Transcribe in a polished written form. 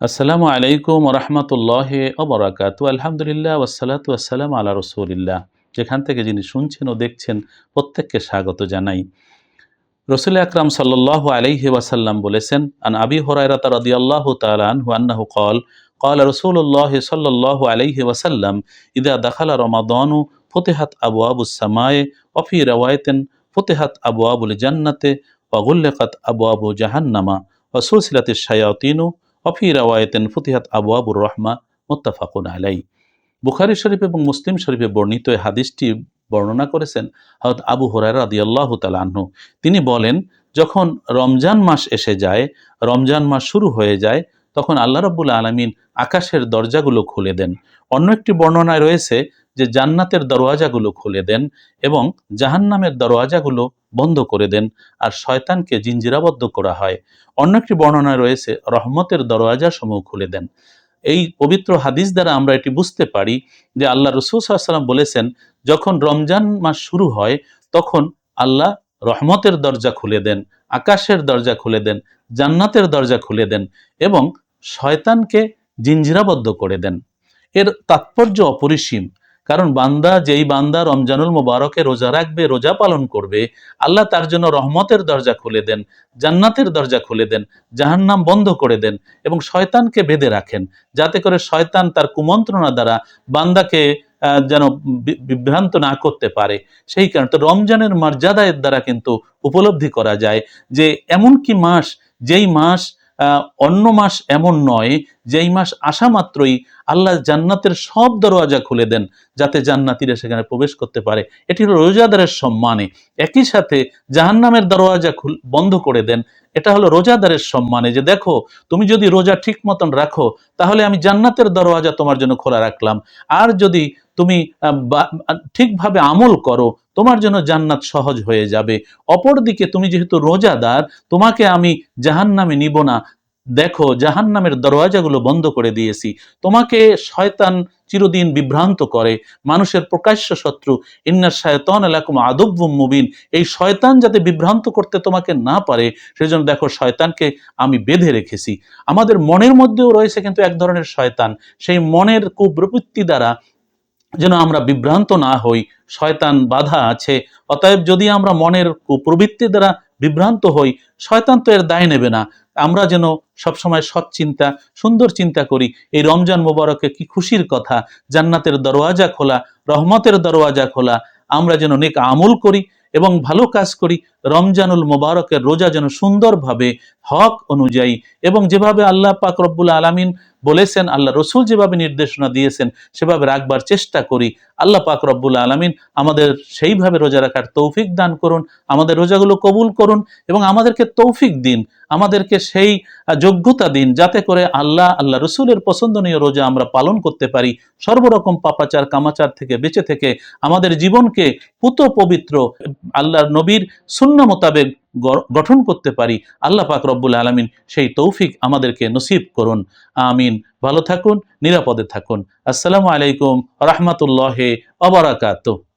আসসালামু আলাইকুম রহমতুল্লাহি ওয়া বারাকাতুহু। আলহামদুলিল্লাহ ওয়াসসালাতু ওয়াসসালামু আলা রাসূলিল্লাহ। যেখান থেকে যিনি শুনছেন ও দেখছেন প্রত্যেককে স্বাগত জানাই। রাসূল আকরাম সাল্লাল্লাহু আলাইহি ওয়াসাল্লাম বলেছেন, আন আবি হুরায়রা রাদিয়াল্লাহু তাআলা আনহু আন্নাহু ক্বালা রাসূলুল্লাহ সাল্লাল্লাহু আলাইহি ওয়াসাল্লাম ইযা দাখালা রমাদানু ফুতিহাত আবওয়াবুস সামাই ওয়া ফি riwayatin ফুতিহাত আবওয়াবুল জান্নাতি ওয়া গুল্লিকাত আবওয়াবু জাহান্নামা ওয়া সুলসিলাতিশ শায়াতিনু ওয়া ফি riwayatin ফুতিহাত আবওয়াবুর রাহমা মুত্তাফাকুন আলাইহি। বুখারী শরীফ এবং মুসলিম শরীফে বর্ণিত এই হাদিসটি বর্ণনা করেছেন হযরত আবু হুরায়রা রাদিয়াল্লাহু তাআলা আনহু। তিনি বলেন, যখন রমজান মাস এসে যায়, রমজান মাস শুরু হয়ে যায়, তখন আল্লাহ রাব্বুল আলামিন আকাশের দরজাগুলো খুলে দেন। অন্য একটি বর্ণনায় রয়েছে যে জান্নাতের দরওয়াজাগুলো খুলে দেন এবং জাহান্নামের দরওয়াজাগুলো বন্ধ করে দেন, আর শয়তানকে জিঞ্জিরাবদ্ধ করা হয়। অন্য একটি বর্ণনায় রয়েছে রহমতের দরওয়াজা সমূহ খুলে দেন। এই পবিত্র হাদিস দ্বারা আমরা এটি বুঝতে পারি যে আল্লাহ রাসূল সাল্লাল্লাহু আলাইহি ওয়াসাল্লাম বলেছেন, যখন রমজান মাস শুরু হয় তখন আল্লাহ রহমতের দরজা খুলে দেন, আকাশের দরজা খুলে দেন, জান্নাতের দরজা খুলে দেন এবং শয়তানকে জিঞ্জিরাবদ্ধ করে দেন। এর তাৎপর্য অপরিসীম। কারণ যেই বান্দা রমজানুল মুবারকে রোজা রাখবে, রোজা পালন করবে, আল্লাহ তার জন্য রহমতের দরজা খুলে দেন, জান্নাতের দরজা খুলে দেন, জাহান্নাম বন্ধ করে দেন এবং শয়তানকে বেঁধে রাখেন, যাতে করে শয়তান তার কুমন্ত্রণা দ্বারা বান্দাকে যেন বিভ্রান্ত না করতে পারে। সেই কারণে তো রমজানের মর্যাদার দ্বারা কিন্তু উপলব্ধি করা যায় যে এমন কি মাস, যেই মাস অন্য মাস এমন নয়, যেই মাস আসা মাত্রই আল্লাহ জান্নাতের সব দরওয়াজা খুলে দেন যাতে জান্নাতীরা সেখানে প্রবেশ করতে পারে। এটি হলো রোজাদারের সম্মানে। একই সাথে জাহান্নামের দরওয়াজা বন্ধ করে দেন। এটা হলো রোজাদারের সম্মানে, যে দেখো, তুমি যদি রোজা ঠিক মতন রাখো তাহলে আমি জান্নাতের দরওয়াজা তোমার জন্য খোলা রাখলাম, আর যদি তুমি ঠিকভাবে আমল করো তোমার জন্য জান্নাত সহজ হয়ে যাবে। অপরদিকে তুমি যেহেতু রোজাদার, তোমাকে আমি জাহান্নামে নিব না, দেখো জাহান্নামের দরওয়াজাগুলো বন্ধ করে দিয়েছি। তোমাকে শয়তান চিরদিন বিভ্রান্ত করে, মানুষের প্রকাশ্য শত্রু। ইন্নাশ শায়তানা লাকুম আদুউম মুবিন। এই শয়তান যাতে বিভ্রান্ত করতে তোমাকে না পারে, সেজন্য দেখো শয়তানকে আমি বেঁধে রেখেছি। আমাদের মনের মধ্যেও রয়েছে কিন্তু এক ধরনের শয়তান। সেই মনের কুপ্রবৃত্তি দ্বারা যেন আমরা বিভ্রান্ত না হই, শয়তান বাধা আছে। অতএব যদি আমরা মনের কুপ্রবৃত্তি দ্বারা বিভ্রান্ত হই, শয়তান তো এর দায় নেবে না। আমরা যেন সবসময় সৎ চিন্তা, সুন্দর চিন্তা করি। এই রমজান মোবারকে কি খুশির কথা, জান্নাতের দরওয়াজা খোলা, রহমতের দরওয়াজা খোলা। আমরা যেন নেক আমল করি এবং ভালো কাজ করি। রমজানুল মোবারকের রোজা যেন সুন্দরভাবে হক অনুযায়ী এবং যেভাবে আল্লাহ পাক রব্বুল আলামিন বলেছেন, আল্লাহ রসুল যেভাবে নির্দেশনা দিয়েছেন সেভাবে রাখবার চেষ্টা করি। আল্লাহ পাক রব্বুল আলামিন আমাদের সেইভাবে রোজা রাখার তৌফিক দান করুন, আমাদের রোজাগুলো কবুল করুন এবং আমাদেরকে তৌফিক দিন, আমাদেরকে সেই যোগ্যতা দিন যাতে করে আল্লাহ রসুলের পছন্দনীয় রোজা আমরা পালন করতে পারি, সর্বরকম পাপাচার কামাচার থেকে বেঁচে থেকে আমাদের জীবনকে পুত পবিত্র আল্লাহর নবীর সুন্নাহ মোতাবেক গঠন করতে পারি। আল্লাহ পাক রব্বুল আলামিন সেই তৌফিক আমাদেরকে নসিব করুন। আমিন। ভালো থাকুন, নিরাপদে থাকুন। আসসালামু আলাইকুম রাহমাতুল্লাহি ওয়া বারাকাতুহু।